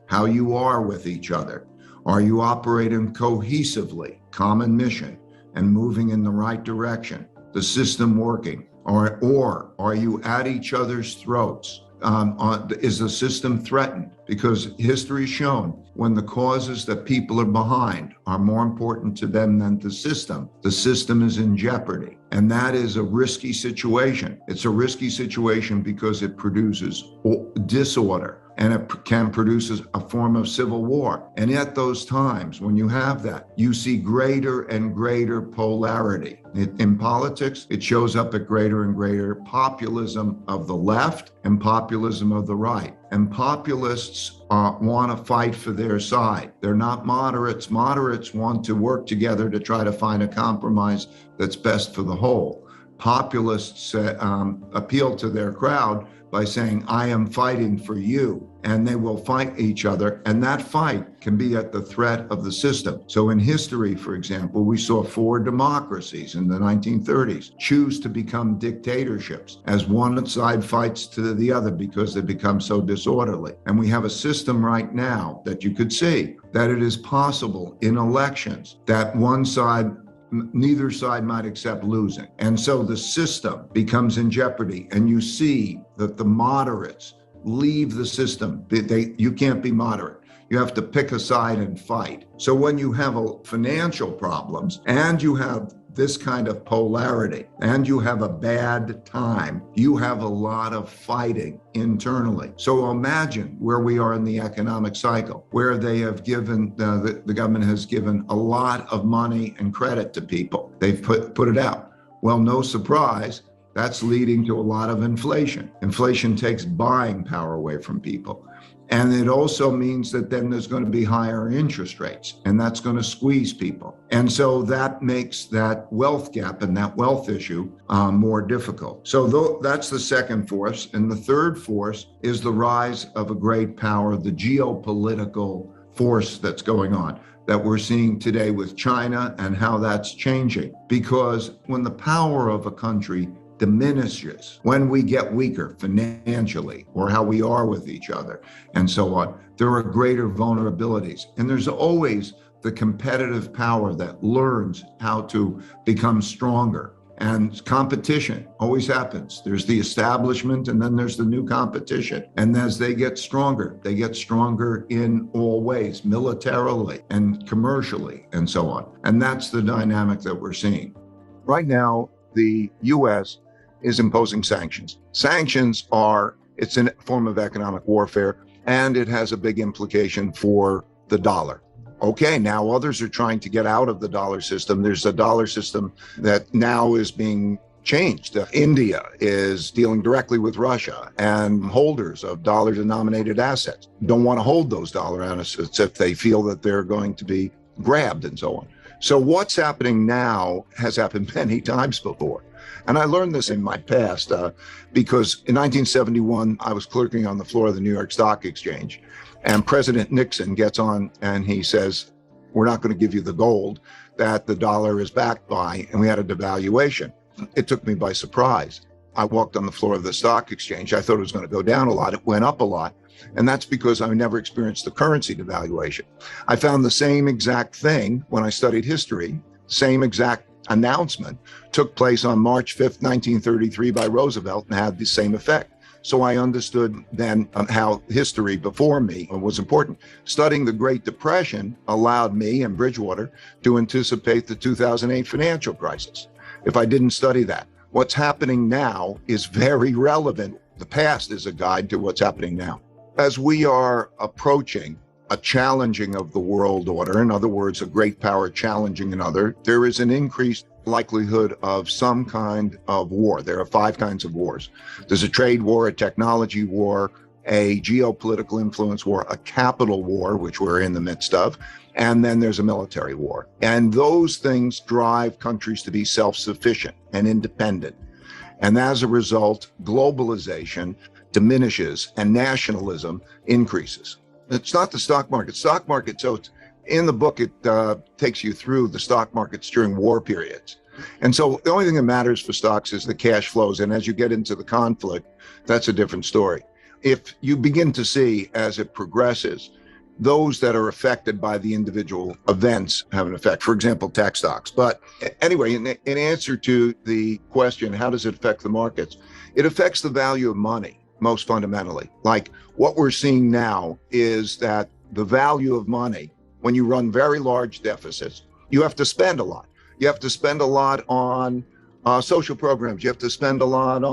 how you are with each other. Are you operating cohesively, common mission, and moving in the right direction? The system working? Or are you at each other's throats? Is the system threatened? Because history has shown when the causes that people are behind are more important to them than the system is in jeopardy. And that is a risky situation. It's a risky situation because it produces disorder, and it can produce a form of civil war. And at those times, when you have that, you see greater and greater polarity. In politics, it shows up at greater and greater populism of the left and populism of the right. And populists want to fight for their side. They're not moderates. Moderates want to work together to try to find a compromise that's best for the whole. Populists appeal to their crowd by saying, I am fighting for you, and they will fight each other. And that fight can be at the threat of the system. So in history, for example, we saw 4 democracies in the 1930s choose to become dictatorships as one side fights to the other because they become so disorderly. And we have a system right now that you could see that it is possible in elections that neither side might accept losing. And so the system becomes in jeopardy. And you see that the moderates leave the system. You can't be moderate. You have to pick a side and fight. So when you have financial problems and you have this kind of polarity and you have a bad time, you have a lot of fighting internally. So imagine where we are in the economic cycle, where they have given, the government has given a lot of money and credit to people. They've put it out. Well, no surprise, that's leading to a lot of inflation. Inflation takes buying power away from people. And it also means that then there's going to be higher interest rates, and that's going to squeeze people. And so that makes that wealth gap and that wealth issue more difficult. So that's the second force. And the third force is the rise of a great power, the geopolitical force that's going on, that we're seeing today with China and how that's changing. Because when the power of a country diminishes, when we get weaker financially, or how we are with each other and so on, there are greater vulnerabilities. And there's always the competitive power that learns how to become stronger. And competition always happens. There's the establishment and then there's the new competition. And as they get stronger in all ways, militarily and commercially and so on. And that's the dynamic that we're seeing. Right now, the U.S. is imposing sanctions. Sanctions it's a form of economic warfare, and it has a big implication for the dollar. Okay, now others are trying to get out of the dollar system. There's a dollar system that now is being changed. India is dealing directly with Russia, and holders of dollar-denominated assets don't want to hold those dollar assets if they feel that they're going to be grabbed and so on. So what's happening now has happened many times before. And I learned this in my past because in 1971, I was clerking on the floor of the New York Stock Exchange, and President Nixon gets on and he says, we're not going to give you the gold that the dollar is backed by, and we had a devaluation. It took me by surprise. I walked on the floor of the stock exchange. I thought it was going to go down a lot. It went up a lot. And that's because I never experienced the currency devaluation. I found the same exact thing when I studied history, same exact announcement took place on March 5th, 1933 by Roosevelt and had the same effect. So I understood then how history before me was important. Studying the Great Depression allowed me and Bridgewater to anticipate the 2008 financial crisis. If I didn't study that, what's happening now is very relevant. The past is a guide to what's happening now. As we are approaching a challenging of the world order, in other words, a great power challenging another, there is an increased likelihood of some kind of war. There are 5 kinds of wars. There's a trade war, a technology war, a geopolitical influence war, a capital war, which we're in the midst of, and then there's a military war. And those things drive countries to be self-sufficient and independent. And as a result, globalization diminishes and nationalism increases. It's not the stock market. So it's, in the book, it takes you through the stock markets during war periods. And so the only thing that matters for stocks is the cash flows. And as you get into the conflict, that's a different story. If you begin to see, as it progresses, those that are affected by the individual events have an effect. For example, tech stocks. But anyway, in answer to the question, how does it affect the markets? It affects the value of money most fundamentally. Like what we're seeing now is that the value of money, when you run very large deficits, you have to spend a lot. You have to spend a lot on social programs. You have to spend a lot on